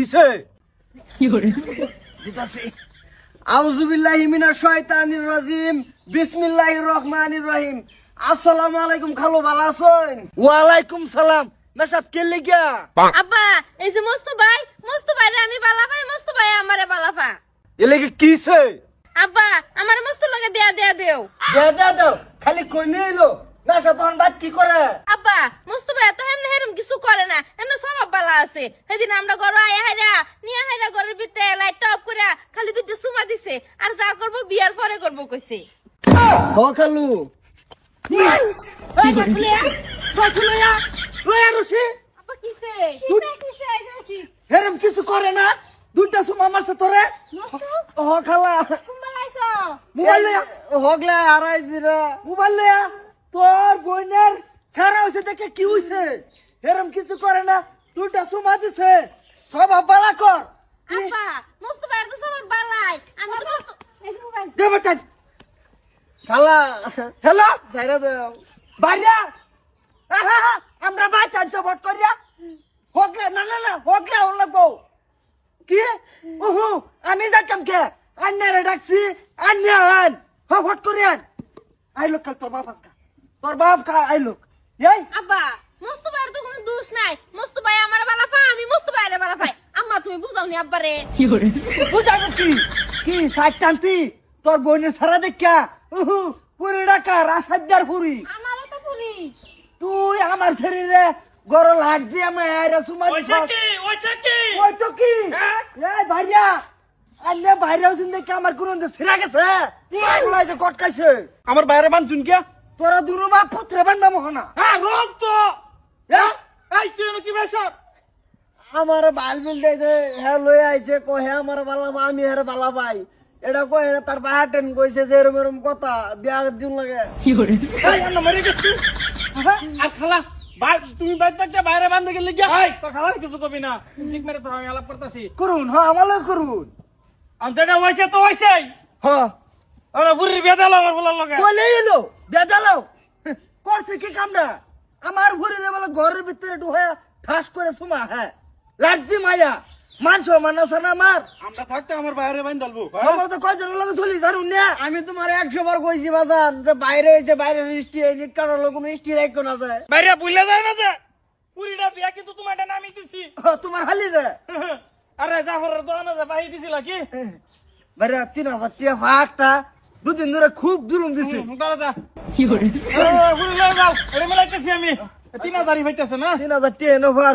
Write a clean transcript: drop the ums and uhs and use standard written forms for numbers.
কিসে দিতাছি আউযু বিল্লাহি মিনাশ শাইতানির রাজিম বিসমিল্লাহির রহমানির রহিম আসসালামু আলাইকুম খালু ভালো আছেন ওয়া আলাইকুম সালাম মেশাব কে লাগিয়া আব্বা এই যে মস্তু ভাই রে আমি বালা পাই মস্তু ভাই আমারে বালা পা এলাকে কিসে আব্বা আমার মস্তু লগে বিয়া দেয়া দেও দে দাও খালি কইনে এলো মেশাব তখন বাদ কি করে আব্বা মস্তু ভাই তো হেমনে হেরম কিছু করে না এমন সব বালা আছে সেদিন আমরা ঘর আয়া হাইরা নিয়া হাইরা ঘরের ভিতরে লাইট অফ করে খালি দুটো সুমা দিছে আর যা করব বিয়ার পরে করব কইছে হ খালু এই বাছুলিয়া লয়া রুচি আব্বা কিছে কিছে হেরম কিছু করে না দুইটা সুমা মারছে তোরে হ খালা কুম্বালাইছো মোবাইল লয়া হগলা আড়াই জিরা মোবাইল লয়া তোর বইনের ছাড়া হইছে দেখে কি হইছে হেরম কিছু করে না দুইটা সুমা দিছে সব বালা কর আব্বা মস্তু ভাই তো সব বালাই আমি তো মস্তু এই যে মোবাইল দে বেটা খালা হ্যালো যাইরা দাও বাইরা আমরা বাই চাঞ্চ বট করিয়া হগলে না হগলে হল লাগবো কি ওহো আমি যাইতাম কে আন্নারে ডাকছি আন্না আন হট করিয়ান আই লোক তোর বাপ আজকা তোর বাপ কা আই লোক এই আব্বা মস্তু ভাইয়ের তো কোনো দোষ নাই মস্তু ভাই আমার বালা পা আমি মস্তু ভাইয়ের বালা পাই আম্মা তুমি বুঝাওনি আব্বারে বুঝাবো কি সাইড টানতি তোর বোনের সারা দেখা পুরি ডাকা রাসাদ্দার পুরি আমারও তো পুলিশ তুই আমার শরীরে গরো লাট দিয়ে আমি আইরা সুমা ওই কি ওই তো কি এই ভাইয়া আন্নে ভাইরা দেখে আমার কোন ছিড়া গেছে ওলাই যে কটকাইছে আমার বাইরে বানছুন কে তোরা দুনো বাপ পুত্র বান্না মোহনা হ্যাঁ রোগ তো এই তুই কি বেশাব আমার বাল বিল দে হ্যাঁ লই আইছে কো হ্যাঁ আমার বালা মা আমি হ্যাঁ বালা ভাই এটা কো হ্যাঁ তার বাহাটেন কইছে যে এরম এরম কথা বিয়া দিন লাগে এই আমরা মরে গেছি আর খালা তুমি বাইরে বাইরে বান্ধে গেলে গিয়া এই তো খালার কিছু কবি না ঠিক মেরে তো আমি আলাপ করতেছি করুন হ্যাঁ আমালে করুন আমি যেটা হইছে তো হইছেই হ্যাঁ আমরা বুড়ির বিয়ে দিলাম আমার বলার লগে কলে এলো বেজালাও করছে কি কামটা আমার ঘুরে বলে ঘরের ভিতরে ঢুয়া ঠাস করে সুমা হ্যাঁ লাগছি মায়া মানছো মানাছে না আমার আমরা থাকতে আমার বাইরে বান্ধ dalbo আমার তো কয়জন লোক চলি জানুন না আমি তোমার 100 বার কইছি বাজান যে বাইরে হইছে বাইরে রিস্টি এডিট করার লোক কোনো স্টি রাখো না যায় বাইরে বুইলা যায় না যে পুরিটা বিয়া কিন্তু তোমার এটা নামি দিছি তোমার হালি রে আরে জাফরের দোকানে যা বাহি দিছিল কি বাইরে 3000 টাকা ভাগটা দুদিন ধরে খুব জুলুম দিছি দাঁড়া যা কি করে বুড়ি লয়ে যাও এটা মেলাইতেছি আমি 3000 হইতাছে না 3000 টাকা এনো ভাগ